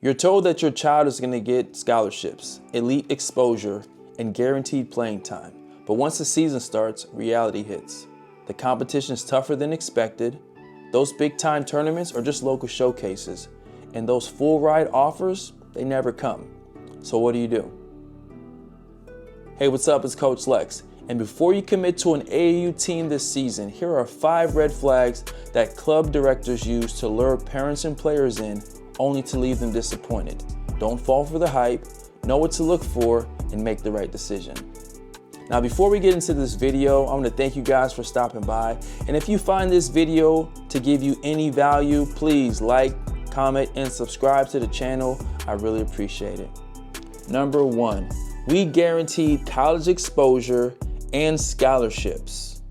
You're told that your child is going to get scholarships, elite exposure, and guaranteed playing time. But once the season starts, reality hits. The competition is tougher than expected. Those big-time tournaments are just local showcases. And those full-ride offers, they never come. So what do? Hey, what's up? It's Coach Lex. And before you commit to an AAU team this season, here are 5 red flags that club directors use to lure parents and players in, only to leave them disappointed. Don't fall for the hype, know what to look for, and make the right decision. Now, before we get into this video, I want to thank you guys for stopping by. And if you find this video to give you any value, please like, comment, and subscribe to the channel. I really appreciate it. Number 1, we guaranteed college exposure and scholarships.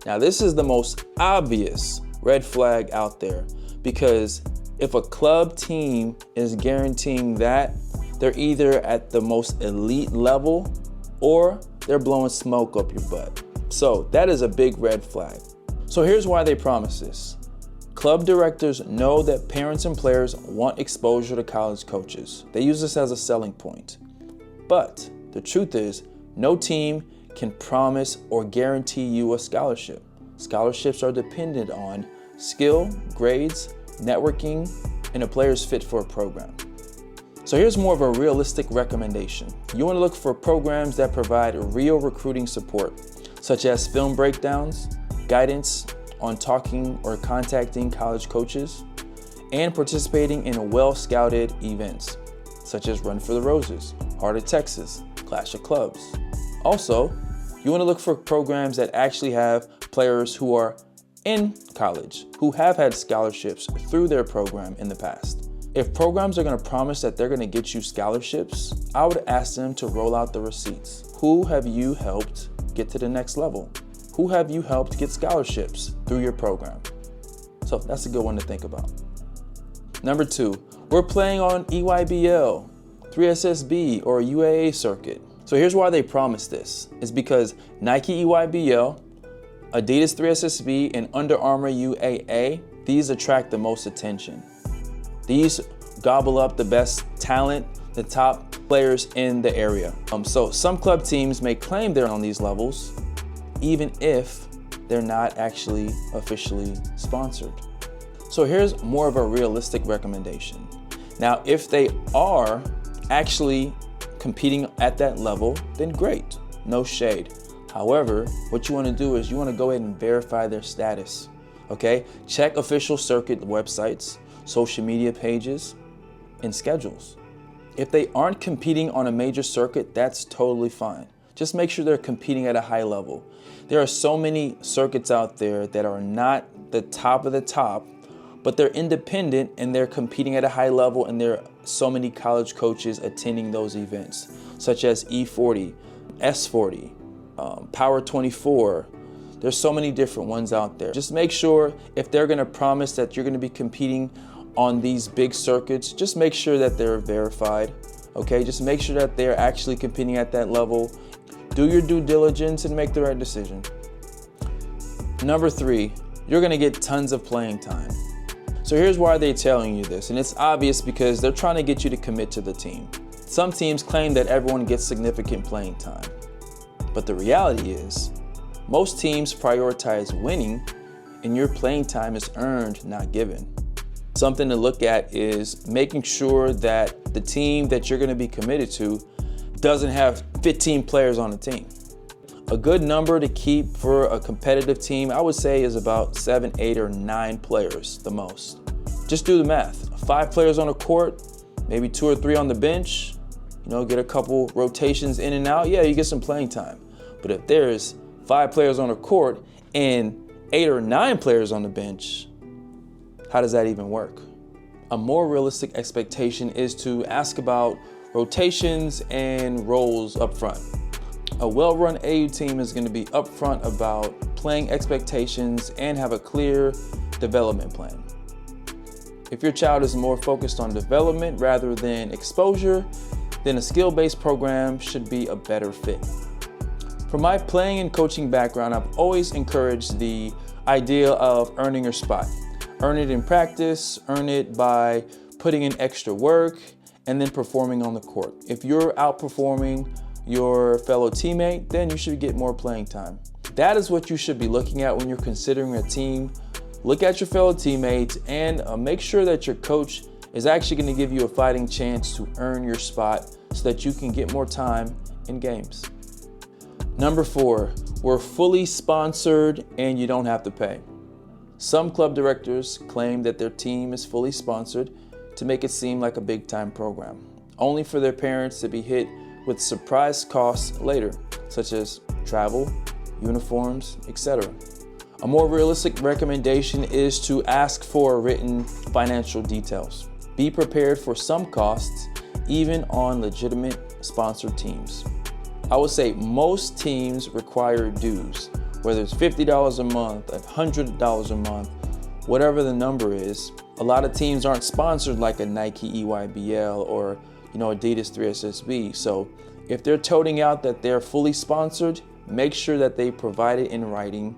Now, this is the most obvious red flag out there, because if a club team is guaranteeing that, they're either at the most elite level or they're blowing smoke up your butt. So that is a big red flag. So here's why they promise this. Club directors know that parents and players want exposure to college coaches. They use this as a selling point. But the truth is, no team can promise or guarantee you a scholarship. Scholarships are dependent on skill, grades, networking, and a player's fit for a program. So here's more of a realistic recommendation. You want to look for programs that provide real recruiting support, such as film breakdowns, guidance on talking or contacting college coaches, and participating in well-scouted events, such as Run for the Roses, Heart of Texas, Clash of Clubs. Also, you want to look for programs that actually have players who are in college, who have had scholarships through their program in the past. If programs are going to promise that they're going to get you scholarships, I would ask them to roll out the receipts. Who have you helped get to the next level? Who have you helped get scholarships through your program? So that's a good one to think about. Number 2, we're playing on EYBL, 3SSB, or UAA circuit. So here's why they promise this. It's because Nike EYBL, Adidas 3SSB, and Under Armour UAA, these attract the most attention. These gobble up the best talent, the top players in the area. So some club teams may claim they're on these levels, even if they're not actually officially sponsored. So here's more of a realistic recommendation. Now, if they are actually competing at that level, then great, no shade. However, what you want to do is you want to go ahead and verify their status, okay? Check official circuit websites, social media pages, and schedules. If they aren't competing on a major circuit, that's totally fine. Just make sure they're competing at a high level. There are so many circuits out there that are not the top of the top, but they're independent and they're competing at a high level, and there are so many college coaches attending those events, such as E40, S40, Power 24. There's so many different ones out there. Just make sure, if they're gonna promise that you're gonna be competing on these big circuits, just make sure that they're verified, okay? Just make sure that they're actually competing at that level. Do your due diligence and make the right decision. Number 3, you're gonna get tons of playing time. So here's why they're telling you this, and it's obvious because they're trying to get you to commit to the team. Some teams claim that everyone gets significant playing time, but the reality is, most teams prioritize winning, and your playing time is earned, not given. Something to look at is making sure that the team that you're gonna be committed to doesn't have 15 players on the team. A good number to keep for a competitive team, I would say, is about 7, 8, or 9 players, the most. Just do the math. 5 players on a court, maybe 2 or 3 on the bench, get a couple rotations in and out. Yeah, you get some playing time. But if there's 5 players on a court and 8 or 9 players on the bench, how does that even work? A more realistic expectation is to ask about rotations and roles up front. A well-run AAU team is going to be upfront about playing expectations and have a clear development plan. If your child is more focused on development rather than exposure, then a skill-based program should be a better fit. From my playing and coaching background, I've always encouraged the idea of earning your spot. Earn it in practice, earn it by putting in extra work, and then performing on the court. If you're outperforming your fellow teammate, then you should get more playing time. That is what you should be looking at when you're considering a team. Look at your fellow teammates and make sure that your coach is actually going to give you a fighting chance to earn your spot so that you can get more time in games. Number 4, we're fully sponsored and you don't have to pay. Some club directors claim that their team is fully sponsored to make it seem like a big-time program, only for their parents to be hit with surprise costs later, such as travel, uniforms, etc. A more realistic recommendation is to ask for written financial details. Be prepared for some costs, even on legitimate sponsored teams. I would say most teams require dues, whether it's $50 a month, $100 a month, whatever the number is. A lot of teams aren't sponsored like a Nike EYBL or Adidas 3SSB. So if they're toting out that they're fully sponsored, make sure that they provide it in writing,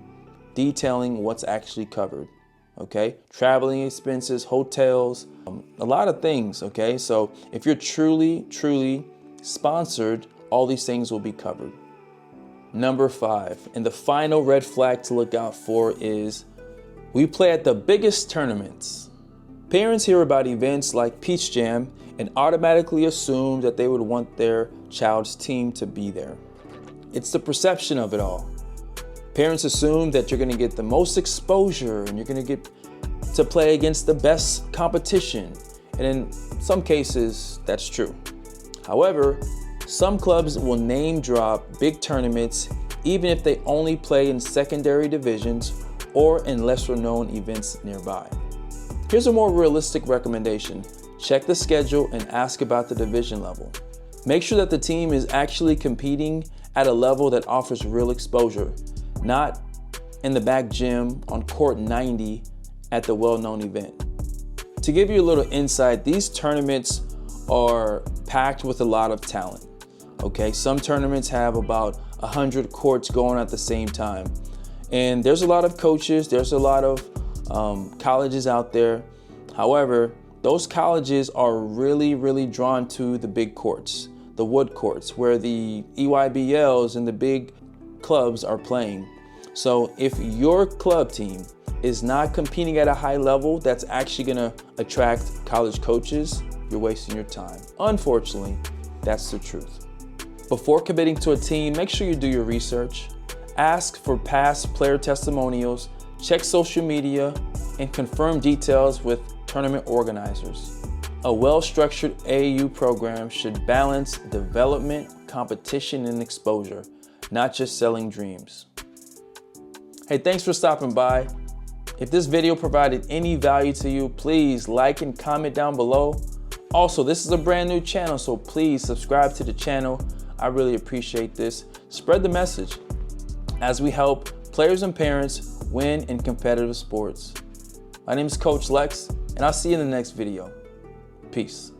detailing what's actually covered. Okay, traveling expenses, hotels, a lot of things. Okay, so if you're truly sponsored, all these things will be covered. Number 5, and the final red flag to look out for is we play at the biggest tournaments. Parents hear about events like Peach Jam and automatically assume that they would want their child's team to be there. It's the perception of it all. Parents assume that you're going to get the most exposure and you're going to get to play against the best competition. And in some cases, that's true. However, some clubs will name drop big tournaments even if they only play in secondary divisions or in lesser known events nearby. Here's a more realistic recommendation. Check the schedule and ask about the division level. Make sure that the team is actually competing at a level that offers real exposure, not in the back gym on court 90 at the well-known event. To give you a little insight, these tournaments are packed with a lot of talent. Okay, some tournaments have about 100 courts going at the same time. And there's a lot of coaches, there's a lot of colleges out there. However, those colleges are really drawn to the big courts, the wood courts, where the EYBLs and the big clubs are playing. So if your club team is not competing at a high level that's actually gonna attract college coaches, you're wasting your time. Unfortunately, that's the truth. Before committing to a team, make sure you do your research. Ask for past player testimonials, check social media, and confirm details with tournament organizers. A well-structured AAU program should balance development, competition, and exposure, not just selling dreams. Hey, thanks for stopping by. If this video provided any value to you, please like and comment down below. Also, this is a brand new channel, so please subscribe to the channel. I really appreciate this. Spread the message as we help players and parents win in competitive sports. My name is Coach Lex, and I'll see you in the next video. Peace.